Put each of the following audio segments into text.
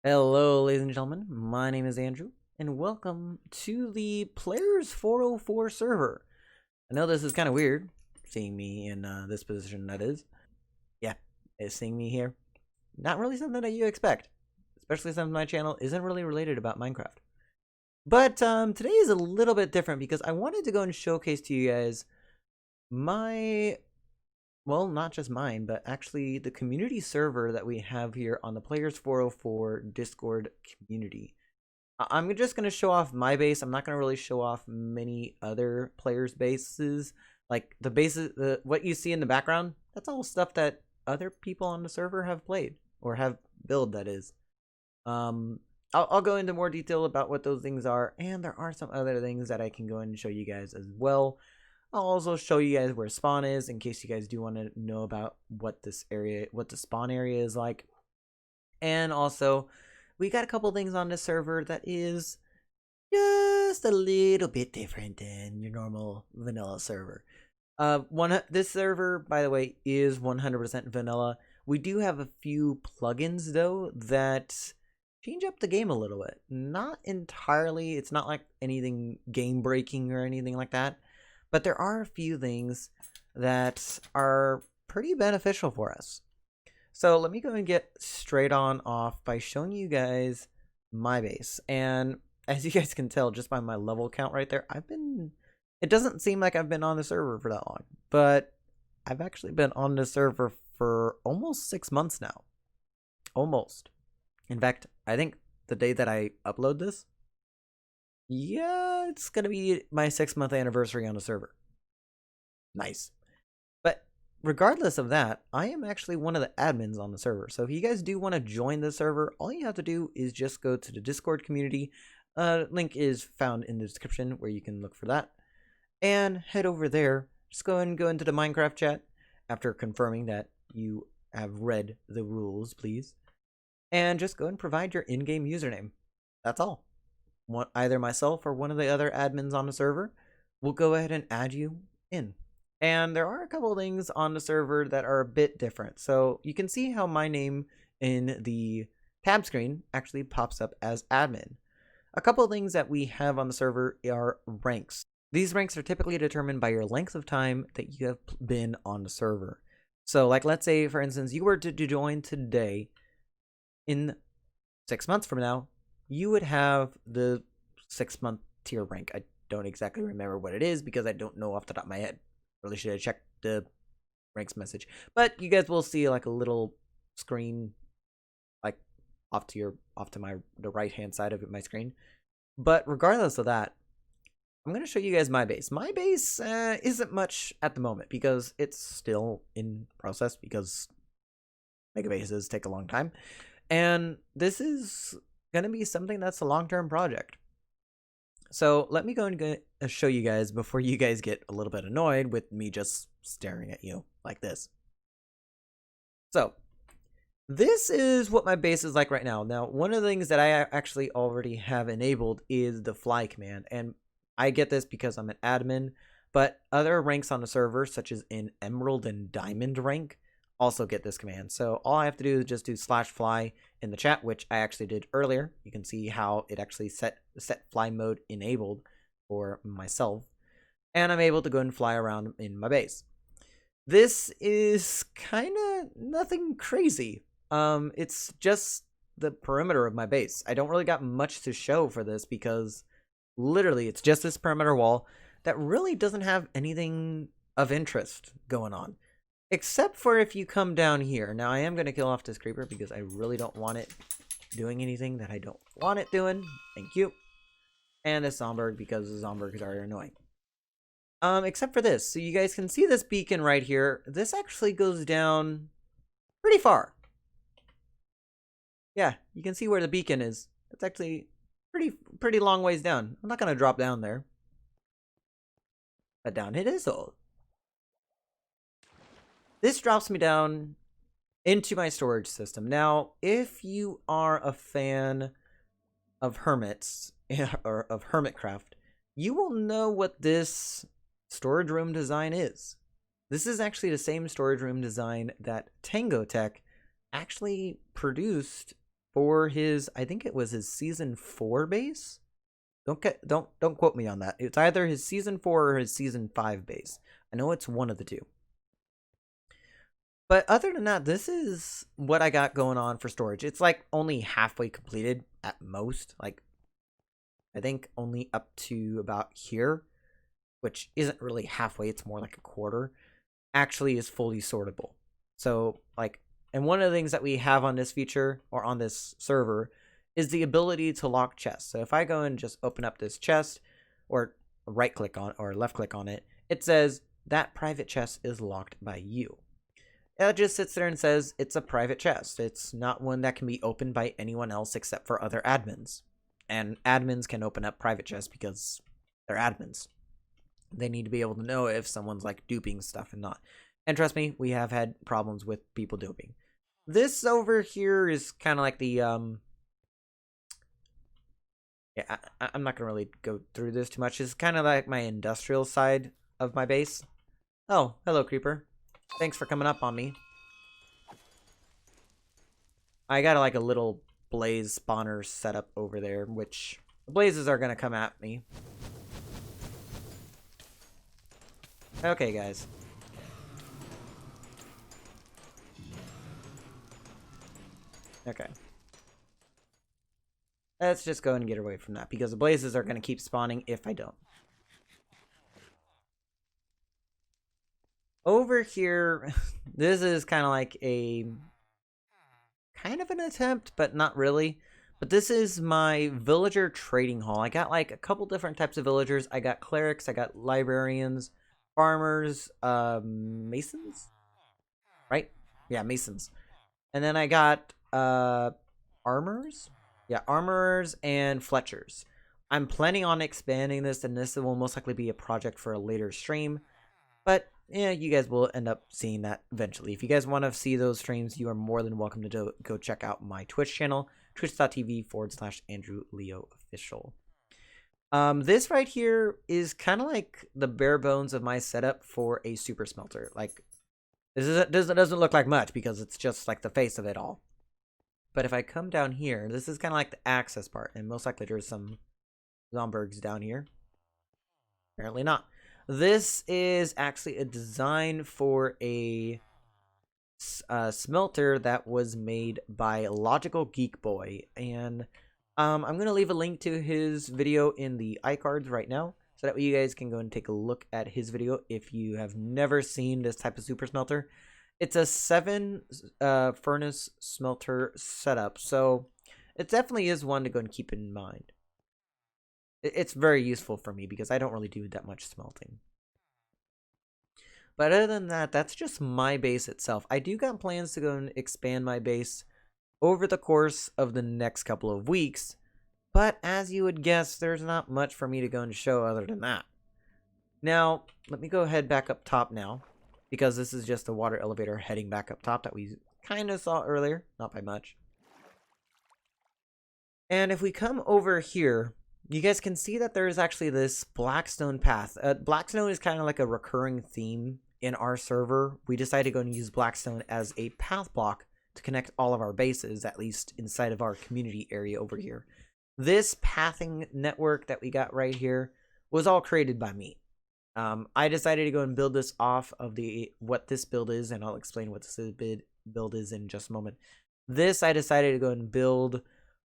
Hello, ladies and gentlemen. My name is Andrew, and welcome to the Players 404 server. I know this is kind of weird, seeing me in this position, that is. Yeah, seeing me here. Not really something that you expect, especially since my channel isn't really related about Minecraft. But today is a little bit different because I wanted to go and showcase to you guys my well, not just mine, but actually the community server that we have here on the Players 404 Discord community. I'm just going to show off my base. I'm not going to really show off many other players' bases. Like the bases, what you see in the background, that's all stuff that other people on the server have played or have built, that is. I'll go into more detail about what those things are, and there are some other things that I can go in and show you guys as well. I'll also show you guys where spawn is in case you guys do want to know about what this area, what the spawn area is like. And also, we got a couple things on this server that is just a little bit different than your normal vanilla server. This server, by the way, is 100% vanilla. We do have a few plugins though that change up the game a little bit. Not entirely. It's not like anything game breaking or anything like that. But there are a few things that are pretty beneficial for us. So let me go and get straight on off by showing you guys my base. And as you guys can tell just by my level count right there, it doesn't seem like I've been on the server for that long, but I've actually been on the server for almost 6 months now. Almost. In fact, I think the day that I upload this, yeah, it's going to be my 6-month anniversary on the server. Nice. But regardless of that, I am actually one of the admins on the server. So if you guys do want to join the server, all you have to do is just go to the Discord community. Link is found in the description where you can look for that. And head over there. Just go and go into the Minecraft chat after confirming that you have read the rules, please. And just go and provide your in-game username. That's all. Either myself or one of the other admins on the server will go ahead and add you in. And there are a couple of things on the server that are a bit different. So you can see how my name in the tab screen actually pops up as admin. A couple of things that we have on the server are ranks. These ranks are typically determined by your length of time that you have been on the server. So like, let's say for instance, you were to join today. In 6 months from now, you would have the 6-month tier rank. I don't exactly remember what it is because I don't know off the top of my head. Really should have checked the ranks message. But you guys will see like a little screen like off to the right hand side of my screen. But regardless of that, I'm going to show you guys my base. My base isn't much at the moment because it's still in process because mega bases take a long time. And this is going to be something that's a long-term project. So let me go and show you guys before you guys get a little bit annoyed with me just staring at you like this. So this is what my base is like right now. Now, one of the things that I actually already have enabled is the fly command. And I get this because I'm an admin, but other ranks on the server, such as in Emerald and Diamond rank, also get this command. So all I have to do is just do /fly in the chat, which I actually did earlier. You can see how it actually set fly mode enabled for myself, and I'm able to go and fly around in my base. This is kind of nothing crazy. It's just the perimeter of my base. I don't really got much to show for this because literally it's just this perimeter wall that really doesn't have anything of interest going on. Except for if you come down here. Now, I am going to kill off this creeper because I really don't want it doing anything that I don't want it doing. Thank you. And this Zomberg because the Zombergs are annoying. Except for this. So you guys can see this beacon right here. This actually goes down pretty far. Yeah, you can see where the beacon is. It's actually pretty long ways down. I'm not going to drop down there. But down it is all. This drops me down into my storage system. Now, if you are a fan of hermits or of hermitcraft, you will know what this storage room design is. This is actually the same storage room design that Tango Tech actually produced for his, I think it was his season 4 base. Don't quote me on that. It's either his season 4 or his season 5 base. I know it's one of the two. But other than that, this is what I got going on for storage. It's like only halfway completed at most. Like, I think only up to about here, which isn't really halfway. It's more like a quarter. Actually is fully sortable. So, like, and one of the things that we have on this feature or on this server is the ability to lock chests. So if I go and just open up this chest or right click on or left click on it, it says that private chest is locked by you. It just sits there and says it's a private chest. It's not one that can be opened by anyone else except for other admins. And admins can open up private chests because they're admins. They need to be able to know if someone's like duping stuff and not. And trust me, we have had problems with people duping. This over here is kind of like the yeah, I'm not gonna really go through this too much. It's kind of like my industrial side of my base. Oh, hello, creeper. Thanks for coming up on me. I got like a little blaze spawner set up over there, which the blazes are gonna come at me. Okay, guys. Okay. Let's just go and get away from that because the blazes are gonna keep spawning if I don't. Over here, this is kind of like a kind of an attempt, but not really. But this is my villager trading hall. I got like a couple different types of villagers. I got clerics, I got librarians, farmers, masons, right? Yeah, masons. And then I got armors. Yeah, armorers and fletchers. I'm planning on expanding this, and this will most likely be a project for a later stream. But yeah, you guys will end up seeing that eventually. If you guys want to see those streams, you are more than welcome to go check out my Twitch channel, twitch.tv/AndrewLeoOfficial. This right here is kind of like the bare bones of my setup for a super smelter. Like, this doesn't look like much because it's just like the face of it all. But if I come down here, this is kind of like the access part, and most likely there's some Zombergs down here. Apparently not. This is actually a design for a smelter that was made by Logical Geek Boy, and I'm gonna leave a link to his video in the iCards right now, so that way you guys can go and take a look at his video if you have never seen this type of super smelter. It's a 7 furnace smelter setup, so it definitely is one to go and keep in mind. It's very useful for me because I don't really do that much smelting. But other than that, that's just my base itself. I do got plans to go and expand my base over the course of the next couple of weeks. But as you would guess, there's not much for me to go and show other than that. Now, let me go ahead back up top now, because this is just a water elevator heading back up top that we kind of saw earlier, not by much. And if we come over here, you guys can see that there is actually this Blackstone Path. Blackstone is kind of like a recurring theme in our server. We decided to go and use Blackstone as a path block to connect all of our bases, at least inside of our community area over here. This pathing network that we got right here was all created by me. I decided to go and build this off of what this build is, and I'll explain what this build is in just a moment. This I decided to go and build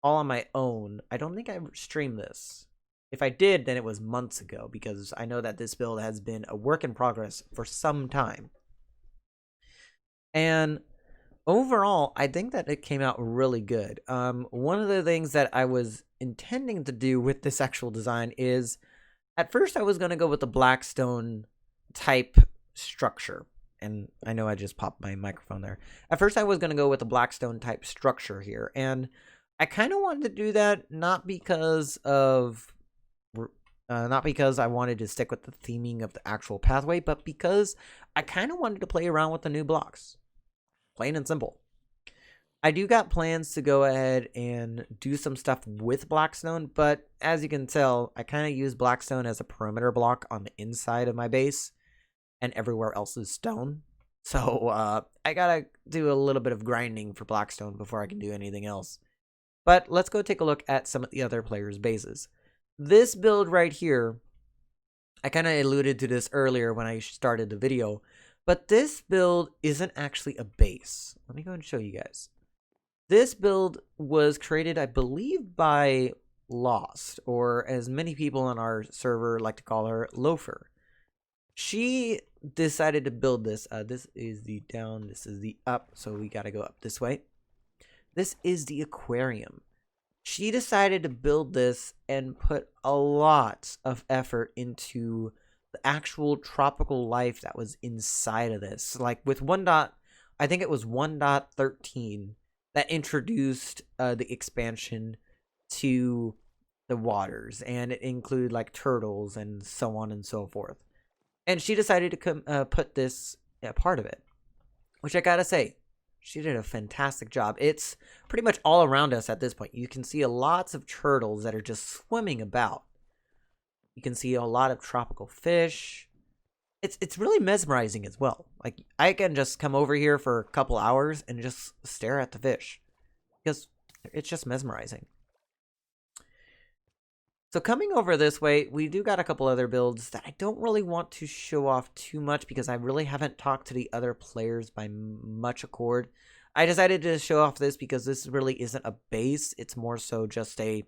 all on my own. I don't think I streamed this. If I did, then it was months ago, because I know that this build has been a work in progress for some time. And overall, I think that it came out really good. One of the things that I was intending to do with this actual design is, at first I was going to go with the Blackstone type structure. And I know I just popped my microphone there. At first I was going to go with the Blackstone type structure here. And I kind of wanted to do that not because I wanted to stick with the theming of the actual pathway, but because I kind of wanted to play around with the new blocks. Plain and simple. I do got plans to go ahead and do some stuff with Blackstone, but as you can tell, I kind of use Blackstone as a perimeter block on the inside of my base, and everywhere else is stone. So I gotta do a little bit of grinding for Blackstone before I can do anything else. But let's go take a look at some of the other players' bases. This build right here, I kind of alluded to this earlier when I started the video, but this build isn't actually a base. Let me go and show you guys. This build was created, I believe, by Lost, or as many people on our server like to call her, Loafer. She decided to build this. This is the down, this is the up, so we gotta go up this way. This is the aquarium. She decided to build this and put a lot of effort into the actual tropical life that was inside of this. Like with I think it was 1.13 that introduced the expansion to the waters, and it included like turtles and so on and so forth. And she decided to put this part of it, which I gotta say, she did a fantastic job. It's pretty much all around us at this point. You can see lots of turtles that are just swimming about. You can see a lot of tropical fish. It's really mesmerizing as well. Like, I can just come over here for a couple hours and just stare at the fish, because it's just mesmerizing. So coming over this way, we do got a couple other builds that I don't really want to show off too much because I really haven't talked to the other players by much accord. I decided to show off this because this really isn't a base. It's more so just a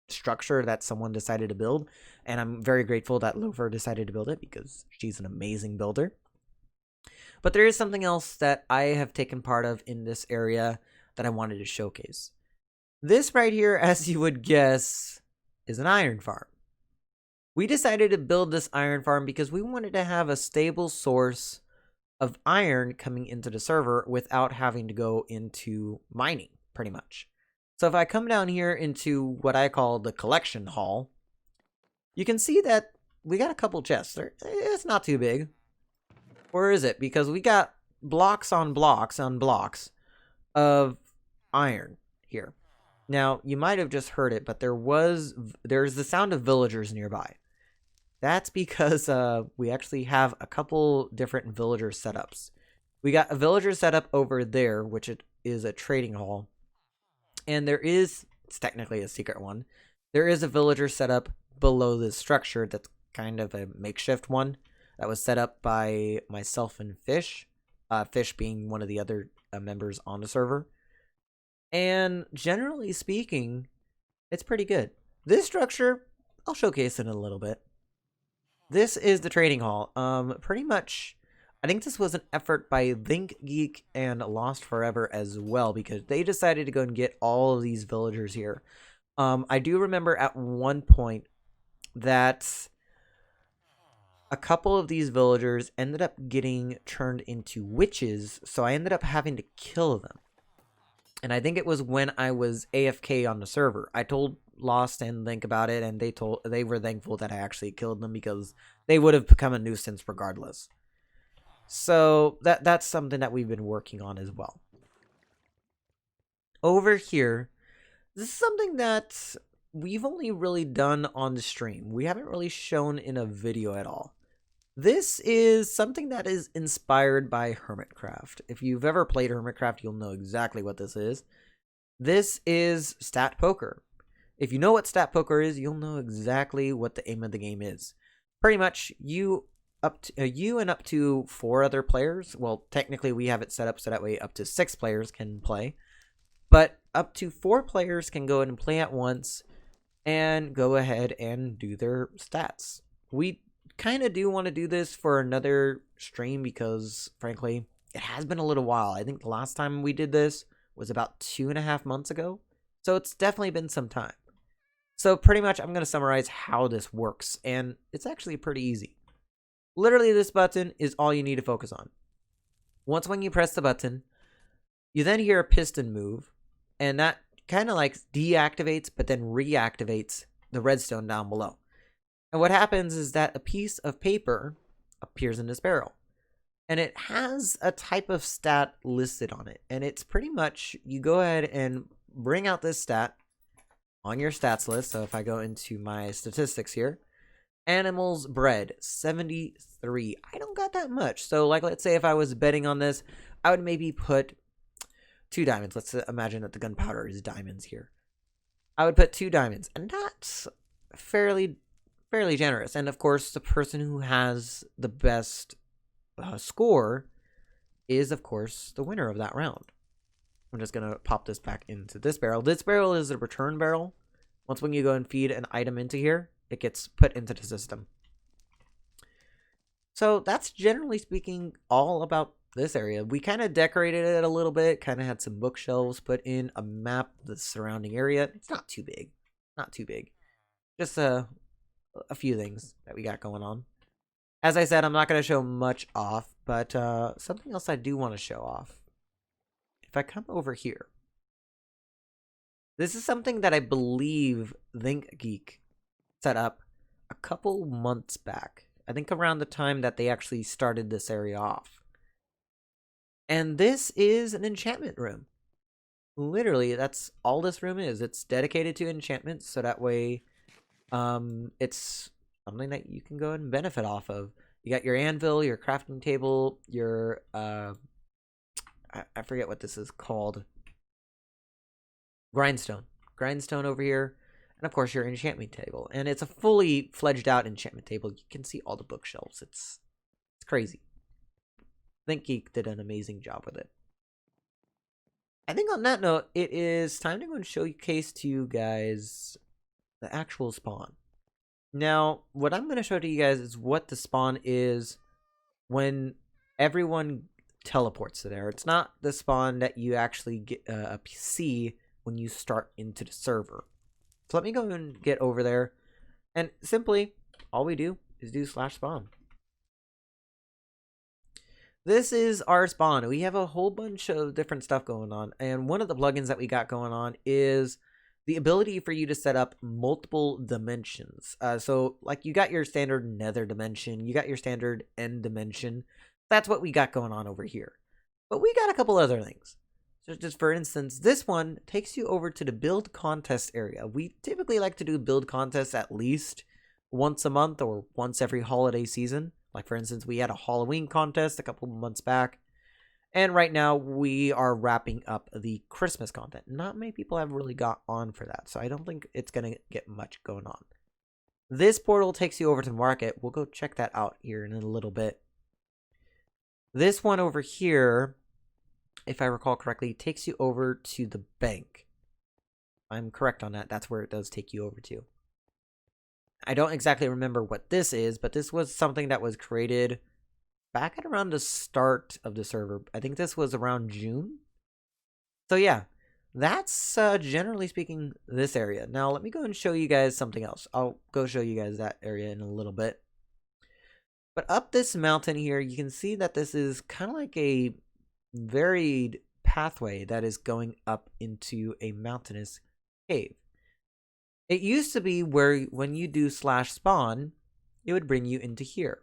structure that someone decided to build. And I'm very grateful that Loafer decided to build it because she's an amazing builder. But there is something else that I have taken part of in this area that I wanted to showcase. This right here, as you would guess, is an iron farm. We decided to build this iron farm because we wanted to have a stable source of iron coming into the server without having to go into mining, pretty much. So if I come down here into what I call the collection hall, you can see that we got a couple chests. It's not too big. Or is it? Because we got blocks on blocks on blocks of iron here. Now, you might have just heard it, but there's the sound of villagers nearby. That's because we actually have a couple different villager setups. We got a villager setup over there, which is a trading hall. And it's technically a secret one. There is a villager setup below this structure that's kind of a makeshift one that was set up by myself and Fish. Fish being one of the other members on the server. And generally speaking, it's pretty good. This structure, I'll showcase it in a little bit. This is the trading hall. Pretty much, I think this was an effort by Link Geek and Lost Forever as well, because they decided to go and get all of these villagers here. I do remember at one point that a couple of these villagers ended up getting turned into witches, so I ended up having to kill them. And I think it was when I was AFK on the server. I told Lost and Link about it, and they were thankful that I actually killed them because they would have become a nuisance regardless. So that's something that we've been working on as well. Over here, this is something that we've only really done on the stream. We haven't really shown in a video at all. This is something that is inspired by Hermitcraft. If you've ever played Hermitcraft, you'll know exactly what this is. This is stat poker. If you know what stat poker is, you'll know exactly what the aim of the game is. Pretty much, you and up to 4 other players. Well, technically, we have it set up so that way up to 6 players can play. But up to 4 players can go ahead and play at once and go ahead and do their stats. We kind of do want to do this for another stream because, frankly, it has been a little while. I think the last time we did this was about 2.5 months ago. So it's definitely been some time. So pretty much I'm going to summarize how this works. And it's actually pretty easy. Literally, this button is all you need to focus on. Once when you press the button, you then hear a piston move. And that kind of like deactivates but then reactivates the redstone down below. And what happens is that a piece of paper appears in this barrel. And it has a type of stat listed on it. And it's pretty much, you go ahead and bring out this stat on your stats list. So if I go into my statistics here, animals bred, 73. I don't got that much. So like, let's say if I was betting on this, I would maybe put 2 diamonds. Let's imagine that the gunpowder is diamonds here. I would put 2 diamonds, and that's fairly generous. And of course, the person who has the best score is, of course, the winner of that round. I'm just gonna pop this back into this barrel. This barrel is a return barrel. Once when you go and feed an item into here, it gets put into the system. So that's generally speaking all about this area. We kind of decorated it a little bit, kind of had some bookshelves, put in a map of the surrounding area. It's not too big. Not too big. Just a few things that we got going on. As I said, I'm not going to show much off, but something else I do want to show off. If I come over here, this is something that I believe ThinkGeek set up a couple months back. I think around the time that they actually started this area off. And this is an enchantment room. Literally, that's all this room is. It's dedicated to enchantments, so that way it's something that you can go and benefit off of. You got your anvil, your crafting table, your I forget what this is called. Grindstone over here, and of course your enchantment table. And it's a fully fledged out enchantment table. You can see all the bookshelves. It's crazy. ThinkGeek did an amazing job with it. I think on that note, it is time to go and showcase to you guys the actual spawn. Now, what I'm going to show to you guys is what the spawn is when everyone teleports to there. It's not the spawn that you actually get see when you start into the server. So let me go and get over there, and simply all we do is do /spawn. This is our spawn. We have a whole bunch of different stuff going on, and one of the plugins that we got going on is the ability for you to set up multiple dimensions. So like you got your standard nether dimension, you got your standard end dimension. That's what we got going on over here. But we got a couple other things. So just for instance, this one takes you over to the build contest area. We typically like to do build contests at least once a month or once every holiday season. Like for instance, we had a Halloween contest a couple months back. And right now we are wrapping up the Christmas content. Not many people have really got on for that, so I don't think it's going to get much going on. This portal takes you over to the market. We'll go check that out here in a little bit. This one over here, if I recall correctly, takes you over to the bank. I'm correct on that. That's where it does take you over to. I don't exactly remember what this is, but this was something that was created back at around the start of the server. I think this was around June. So yeah, that's generally speaking this area. Now let me go and show you guys something else. I'll go show you guys that area in a little bit. But up this mountain here, you can see that this is kind of like a varied pathway that is going up into a mountainous cave. It used to be where when you do /spawn, it would bring you into here.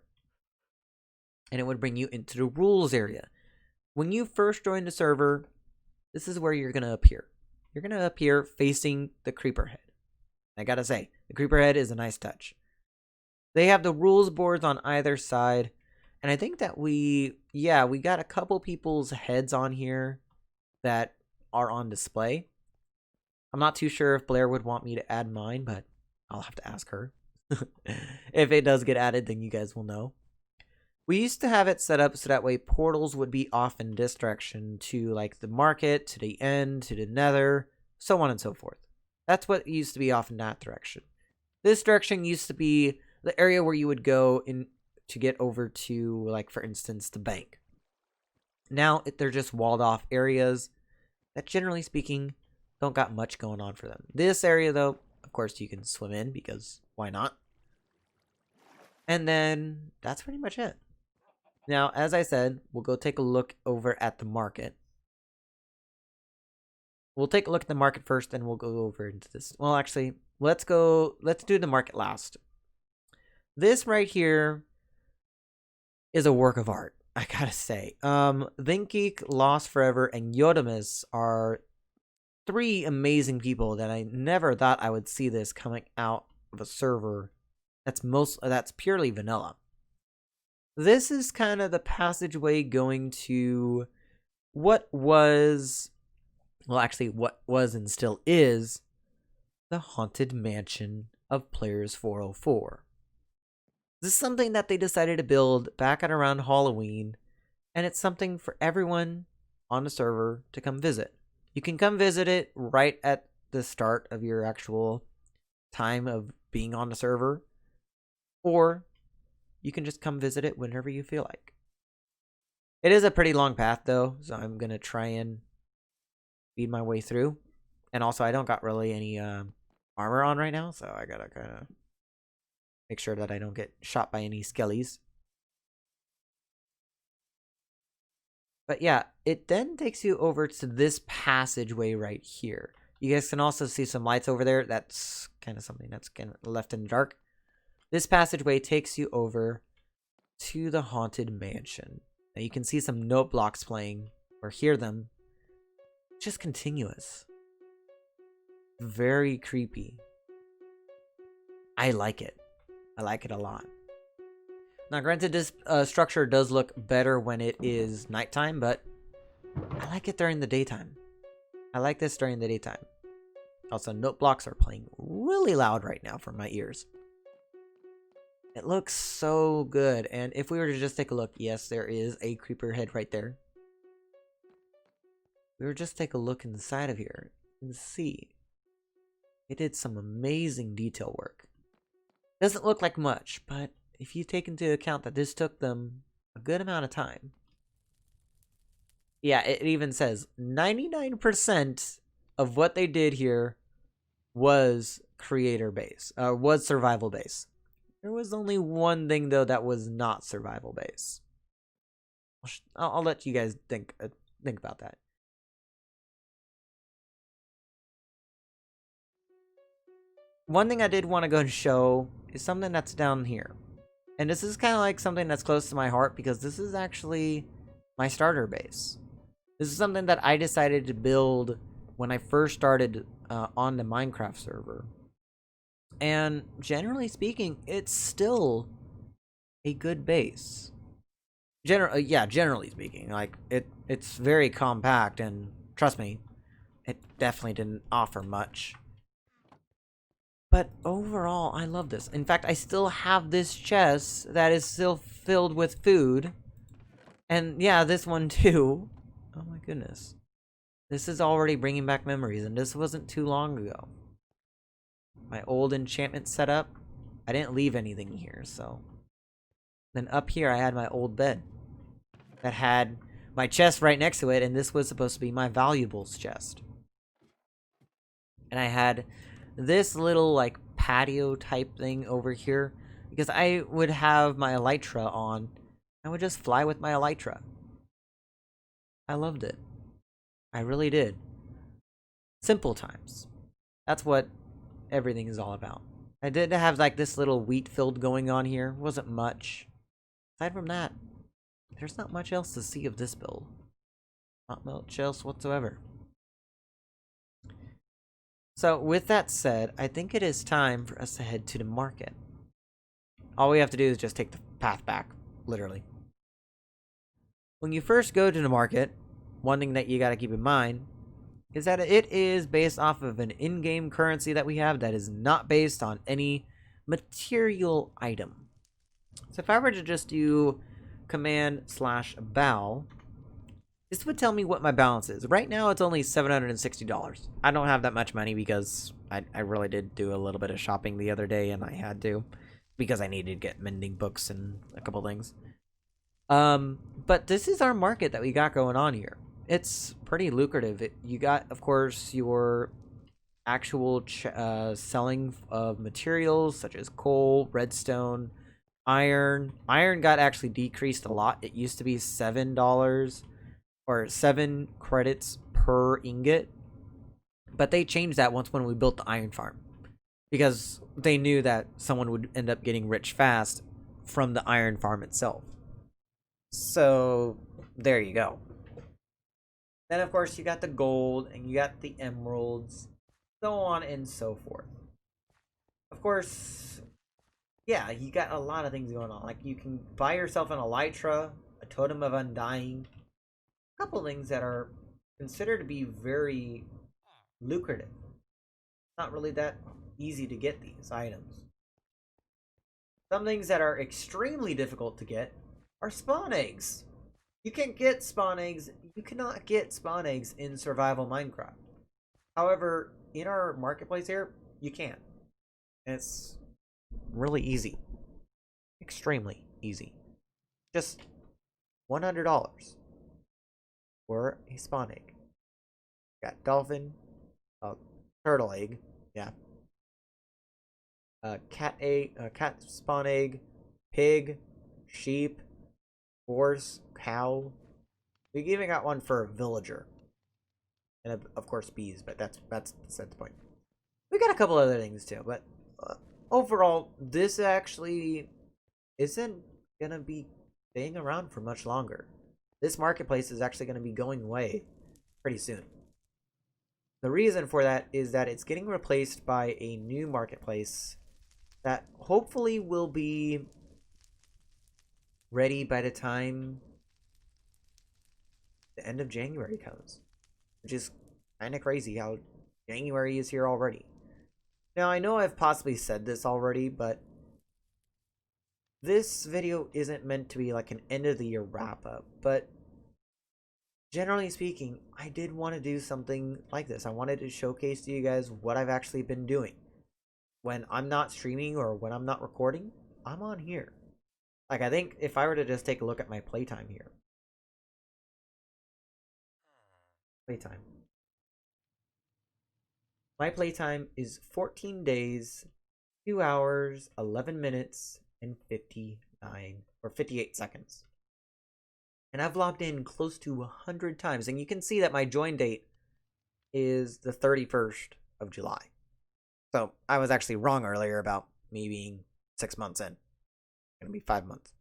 And it would bring you into the rules area. When you first join the server, this is where you're going to appear. You're going to appear facing the creeper head. I gotta say, the creeper head is a nice touch. They have the rules boards on either side. And I think that we got a couple people's heads on here that are on display. I'm not too sure if Blair would want me to add mine, but I'll have to ask her. If it does get added, then you guys will know. We used to have it set up so that way portals would be off in this direction to like the market, to the end, to the nether, so on and so forth. That's what used to be off in that direction. This direction used to be the area where you would go in to get over to, like, for instance, the bank. Now they're just walled off areas that, generally speaking, don't got much going on for them. This area, though, of course, you can swim in because why not? And then that's pretty much it. Now, as I said, we'll go take a look over at the market. We'll take a look at the market first, and we'll go over into this. Well, actually, let's do the market last. This right here is a work of art, I gotta say. ThinkGeek, Lost Forever, and Yodamus are 3 amazing people that I never thought I would see this coming out of a server that's purely vanilla. This is kind of the passageway going to what was well, actually, what was and still is the Haunted Mansion of Players 404. This is something that they decided to build back at around Halloween, and it's something for everyone on the server to come visit. You can come visit it right at the start of your actual time of being on the server, or you can just come visit it whenever you feel like. It is a pretty long path though, so I'm gonna try and speed my way through. And also, I don't got really any armor on right now, so I gotta kind of make sure that I don't get shot by any skellies. But yeah, it then takes you over to this passageway right here. You guys can also see some lights over there. That's kind of something that's kind of left in the dark. This passageway takes you over to the Haunted Mansion. Now you can see some note blocks playing, or hear them. Just continuous. Very creepy. I like it. I like it a lot. Now, granted, this structure does look better when it is nighttime, but I like it during the daytime. I like this during the daytime. Also, note blocks are playing really loud right now for my ears. It looks so good, and if we were to just take a look, yes, there is a creeper head right there. We were just take a look inside of here and see. It did some amazing detail work. Doesn't look like much, but if you take into account that this took them a good amount of time. Yeah, it even says 99% of what they did here was creator base, was survival base. There was only one thing though that was not survival base. I'll let you guys think about that. One thing I did want to go and show is something that's down here. And this is kind of like something that's close to my heart because this is actually my starter base. This is something that I decided to build when I first started on the Minecraft server. And generally speaking, it's still a good base. Generally speaking, like it's very compact, and trust me, it definitely didn't offer much. But overall, I love this. In fact, I still have this chest that is still filled with food. And yeah, this one too. Oh my goodness. This is already bringing back memories, and this wasn't too long ago. My old enchantment setup, I didn't leave anything here, so. Then up here, I had my old bed that had my chest right next to it, and this was supposed to be my valuables chest. And I had this little like patio type thing over here because I would have my elytra on. I would just fly with my elytra. I loved it. I really did. Simple times. That's what everything is all about. I did have like this little wheat field going on here. Wasn't much. Aside from that, there's not much else to see of this build. Not much else whatsoever. So with that said, I think it is time for us to head to the market. All we have to do is just take the path back, literally. When you first go to the market, one thing that you got to keep in mind is that it is based off of an in-game currency that we have that is not based on any material item. So if I were to just do command/bow, this would tell me what my balance is. Right now, it's only $760. I don't have that much money because I really did do a little bit of shopping the other day, and I had to because I needed to get mending books and a couple things. But this is our market that we got going on here. It's pretty lucrative. You got, of course, your actual selling of materials such as coal, redstone, iron. Iron got actually decreased a lot. It used to be $7 or 7 credits per ingot, but they changed that when we built the iron farm because they knew that someone would end up getting rich fast from the iron farm itself. So there you go. Then of course you got the gold and you got the emeralds, so on and so forth. Of course, yeah, you got a lot of things going on. Like you can buy yourself an elytra, a totem of undying, couple things that are considered to be very lucrative. Not really that easy to get these items. Some things that are extremely difficult to get are spawn eggs. You can't get spawn eggs. You cannot get spawn eggs in survival Minecraft. However, in our marketplace here, you can. And it's really easy. Extremely easy. Just $100 for a spawn egg. Got dolphin, turtle egg, yeah. Cat egg, cat spawn egg, pig, sheep, horse, cow. We even got one for a villager, and of course bees. But that's the point. We got a couple other things too, but overall, this actually isn't gonna be staying around for much longer. This marketplace is actually gonna be going away pretty soon. The reason for that is that it's getting replaced by a new marketplace that hopefully will be ready by the time the end of January comes, which is kind of crazy how January is here already. Now, I know I've possibly said this already, but this video isn't meant to be like an end of the year wrap up, but generally speaking, I did want to do something like this. I wanted to showcase to you guys what I've actually been doing. When I'm not streaming or when I'm not recording, I'm on here. Like, I think if I were to just take a look at my playtime here. Playtime. My playtime is 14 days, 2 hours, 11 minutes, and 59 or 58 seconds. And I've logged in close to 100 times. And you can see that my join date is the 31st of July. So I was actually wrong earlier about me being 6 months in. It's going to be 5 months.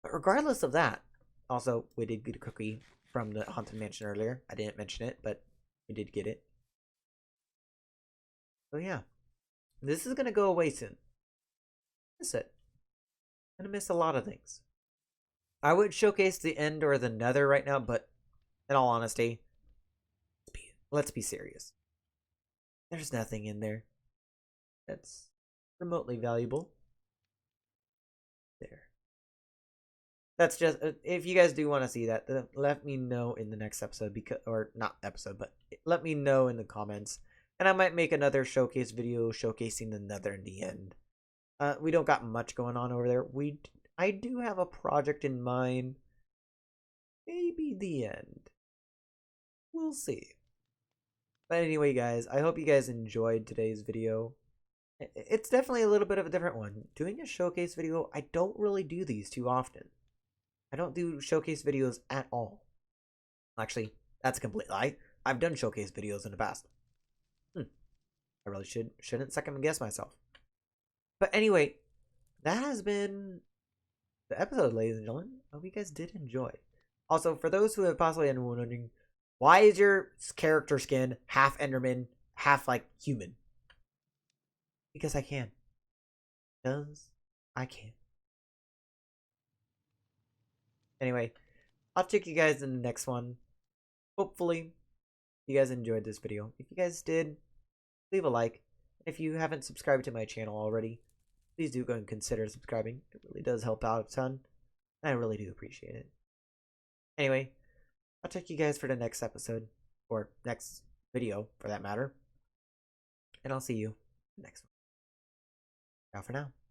But regardless of that, also, we did get a cookie from the Haunted Mansion earlier. I didn't mention it, but we did get it. So yeah, this is going to go away soon. Miss it. I'm going to miss a lot of things. I would showcase the end or the nether right now, but in all honesty, let's be serious. There's nothing in there that's remotely valuable. There. That's just, if you guys do want to see that, let me know in the next episode, because, or not episode, but let me know in the comments, and I might make another showcase video showcasing the nether in the end. We don't got much going on over there. I do have a project in mind. Maybe the end. We'll see. But anyway, guys, I hope you guys enjoyed today's video. It's definitely a little bit of a different one. Doing a showcase video, I don't really do these too often. I don't do showcase videos at all. Actually, that's a complete lie. I've done showcase videos in the past. I really shouldn't second guess myself. But anyway, that has been the episode, ladies and gentlemen. I hope you guys did enjoy. Also, for those who have possibly been wondering, why is your character skin half Enderman, half like human? Because I can. Because I can. Anyway, I'll check you guys in the next one. Hopefully, you guys enjoyed this video. If you guys did, leave a like. If you haven't subscribed to my channel already, please do go and consider subscribing. It really does help out a ton. And I really do appreciate it. Anyway, I'll check you guys for the next episode, or next video for that matter. And I'll see you next one. Ciao for now.